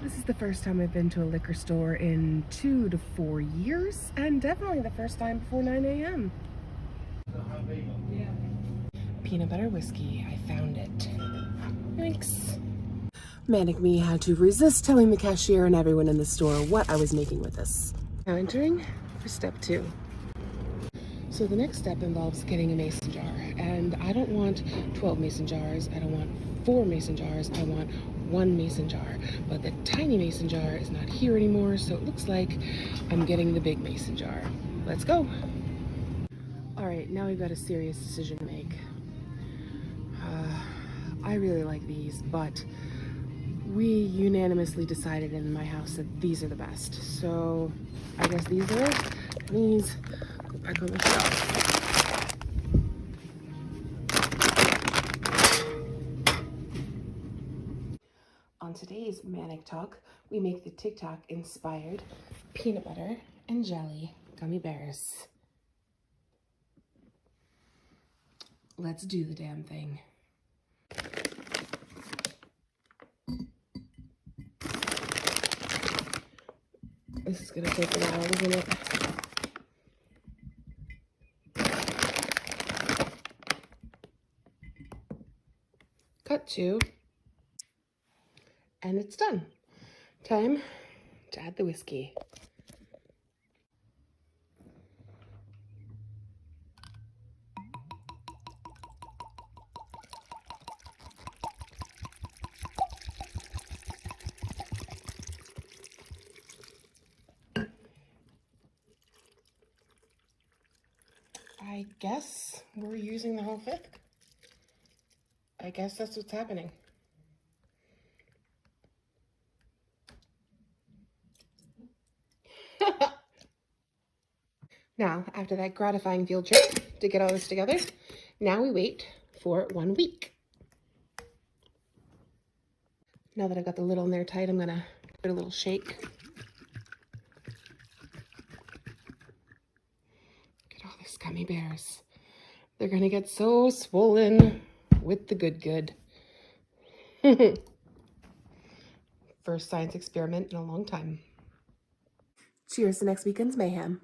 This is the first time I've been to a liquor store in 2 to 4 years, and definitely the first time before 9 a.m. Peanut butter whiskey, I found it. Thanks. Manic me had to resist telling the cashier and everyone in the store what I was making with this. Now entering for step 2. So the next step involves getting a mason jar, and I don't want 12 mason jars, I don't want 4 mason jars, I want 1 mason jar. But the tiny mason jar is not here anymore, so it looks like I'm getting the big mason jar. Let's go. All right, now we've got a serious decision to make. I really like these, but we unanimously decided in my house that these are the best. So I guess these are it. These go back on the shelf. On today's Manic Talk, we make the TikTok inspired peanut butter and jelly gummy bears. Let's do the damn thing. This is gonna take a while, isn't it? Cut to, and it's done. Time to add the whiskey. I guess we're using the whole 5th. I guess that's what's happening. Now, after that gratifying field trip to get all this together, now we wait for 1 week. Now that I've got the lid on there tight, I'm gonna give it a little shake. Look at all these gummy bears. They're gonna get so swollen with the good. First science experiment in a long time. Cheers to next weekend's mayhem.